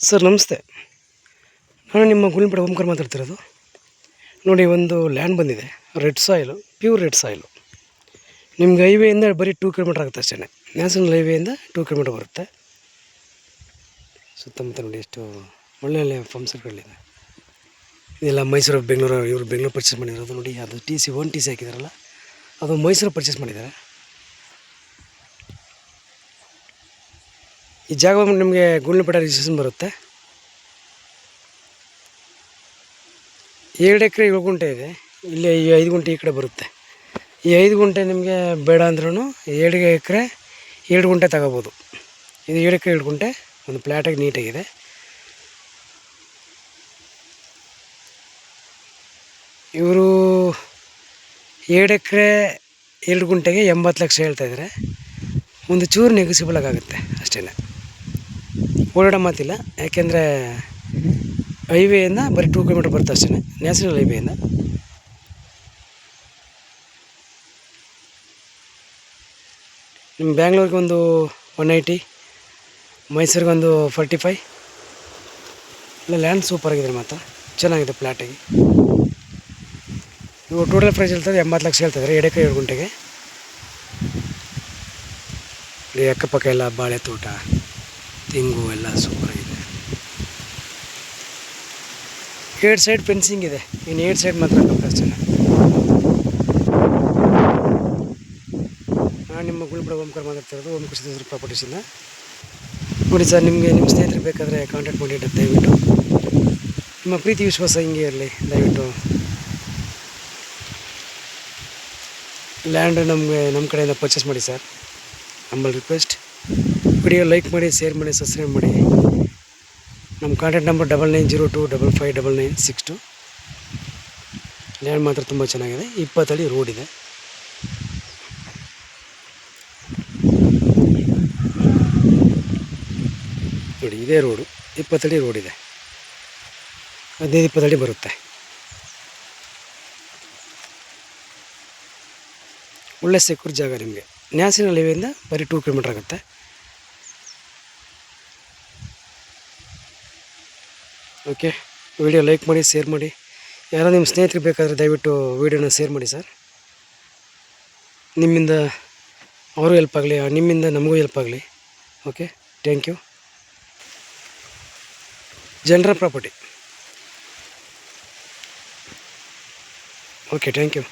Sir ನಮಸ್ತೆ. ನಾನು ನಿಮ್ಮ ಗುಲ್ಬರ್ಗ ಓಂಕಾರ ಮಾತಾಡ್ತಿರೋದು. ನೋಡಿ, ಒಂದು ಲ್ಯಾಂಡ್ ಬಂದಿದೆ, red soil, pure red soil. ನಿಮ್ಗೆ ಹೈವೇಯಿಂದ ಬರೀ 2 ಕಿಲೋಮೀಟ್ರ್ ಆಗುತ್ತೆ ಅಷ್ಟೇ. ನ್ಯಾಷನಲ್ ಹೈವೇಯಿಂದ 2 ಕಿಲೋಮೀಟ್ರ್ ಬರುತ್ತೆ. ಸುತ್ತಮುತ್ತ ನೋಡಿ ಎಷ್ಟು ಒಳ್ಳೆ ಫಂಪ್ಸರ್ಗಳಿದೆ. ಇದೆಲ್ಲ ಮೈಸೂರು ಬೆಂಗಳೂರು, ಇವರು ಬೆಂಗಳೂರು ಪರ್ಚೇಸ್ ಮಾಡಿರೋದು. ನೋಡಿ, ಅದು TC 1 TC ಹಾಕಿದಾರಲ್ಲ, ಅದು ಮೈಸೂರು ಪರ್ಚೇಸ್ ಮಾಡಿದ್ದಾರೆ. ಈ ಜಾಗ ನಿಮಗೆ ಗುಂಡ್ಲುಪೇಟೆ ರಿಜಿಸ್ಟ್ರೇಷನ್ ಬರುತ್ತೆ. 2 ಎಕರೆ 7 ಗುಂಟೆ ಇದೆ. ಇಲ್ಲಿ 5 ಗುಂಟೆ ಈ ಕಡೆ ಬರುತ್ತೆ. ಈ 5 ಗುಂಟೆ ನಿಮಗೆ ಬೇಡ ಅಂದ್ರೂ 2 ಎಕರೆ 2 ಗುಂಟೆ ತಗೋಬೋದು. ಇದು 7 ಎಕರೆ 2 ಗುಂಟೆ ಒಂದು ಫ್ಲ್ಯಾಟಾಗಿ ನೀಟಾಗಿದೆ. ಇವರು 2 ಎಕರೆ 2 ಗುಂಟೆಗೆ 80 ಲಕ್ಷ ಹೇಳ್ತಾಯಿದ್ದಾರೆ. ಒಂದು ಚೂರು ನೆಗೋಸಿಬಲ್ ಆಗುತ್ತೆ ಅಷ್ಟೇ, ಓಡಾಡೋ ಮಾತಿಲ್ಲ. ಯಾಕೆಂದರೆ ಹೈವೇಯಿಂದ ಬರೀ 2 ಕಿಲೋಮೀಟ್ರ್ ಬರುತ್ತೆ ಅಷ್ಟೇ, ನ್ಯಾಷನಲ್ ಹೈವೇಯಿಂದ. ನಿಮ್ಮ ಬ್ಯಾಂಗ್ಳೂರಿಗೆ ಒಂದು 180, ಮೈಸೂರಿಗೆ ಒಂದು 45. ಇಲ್ಲ, ಲ್ಯಾಂಡ್ ಸೂಪರಾಗಿದೆ, ಮಾತ್ರ ಚೆನ್ನಾಗಿದೆ ಫ್ಲ್ಯಾಟಾಗಿ. ಇವು ಟೋಟಲ್ ಪ್ರೈಸ್ ಹೇಳ್ತಾರೆ 80 ಲಕ್ಷ ಹೇಳ್ತಾಯಿದ್ದಾರೆ 2 ಎಕರೆ 2 ಗುಂಟೆಗೆ. ಇಲ್ಲಿ ಅಕ್ಕಪಕ್ಕ ಎಲ್ಲ ಬಾಳೆ ತೋಟ, ತೆಂಗು ಎಲ್ಲ ಸೂಪರಾಗಿದೆ. 2 ಸೈಡ್ ಫೆನ್ಸಿಂಗ್ ಇದೆ, ಇನ್ನು 2 ಸೈಡ್ ಮಾತ್ರ ಅಷ್ಟೇ. ನಾನು ನಿಮ್ಮ ಗುಲ್ಬರ್ಗ ಓಂಕಾರ ಮಾತಾಡ್ತಿರೋದು, ಓಂಕಾರ ಪ್ರಾಪರ್ಟೀಸಿಂದ. ನೋಡಿ ಸರ್, ನಿಮಗೆ ನಿಮ್ಮ ಸ್ನೇಹಿತರಿಗೆ ಬೇಕಾದರೆ ಕಾಂಟ್ಯಾಕ್ಟ್ ಮಾಡಿ. ದಯವಿಟ್ಟು ನಿಮ್ಮ ಪ್ರೀತಿ ವಿಶ್ವಾಸ ಹಿಂಗೆ ಇರಲಿ. ದಯವಿಟ್ಟು ಲ್ಯಾಂಡ್ ನಮ್ಮ ಕಡೆಯಿಂದ ಪರ್ಚೇಸ್ ಮಾಡಿ sir, humble request. Video like ಮಾಡಿ, ಶೇರ್ ಮಾಡಿ, ಸಬ್ಸ್ಕ್ರೈಬ್ ಮಾಡಿ. ನಮ್ಮ ಕಾಂಟ್ಯಾಕ್ಟ್ ನಂಬರ್ 9902559962. ಲ್ಯಾಂಡ್ ಮಾತ್ರ ತುಂಬ ಚೆನ್ನಾಗಿದೆ. 20 ಅಡಿ ರೋಡ್ ಇದೆ. ನೋಡಿ, ಇದೇ ರೋಡು, 20 ಅಡಿ ರೋಡ್ ಇದೆ. 15-20 ಅಡಿ ಬರುತ್ತೆ. ಒಳ್ಳೆ ಸೆಕ್ಯೂರ್ ಜಾಗ. ನಿಮಗೆ ನ್ಯಾಷನಲ್ ಹೈವೇಯಿಂದ ಬರೀ 2 ಕಿಲೋಮೀಟ್ರ್ ಆಗುತ್ತೆ. ಓಕೆ, ವಿಡಿಯೋ ಲೈಕ್ ಮಾಡಿ, ಶೇರ್ ಮಾಡಿ. ಯಾರೋ ನಿಮ್ಮ ಸ್ನೇಹಿತರಿಗೆ ಬೇಕಾದರೆ ದಯವಿಟ್ಟು ವೀಡಿಯೋನ ಶೇರ್ ಮಾಡಿ ಸರ್. ನಿಮ್ಮಿಂದ ಅವರು ಹೆಲ್ಪ್ ಆಗಲಿ, ನಿಮ್ಮಿಂದ ನಮಗೂ ಹೆಲ್ಪ್ ಆಗಲಿ. Okay, thank you. ಜನರ ಪ್ರಾಪರ್ಟಿ. Okay, thank you.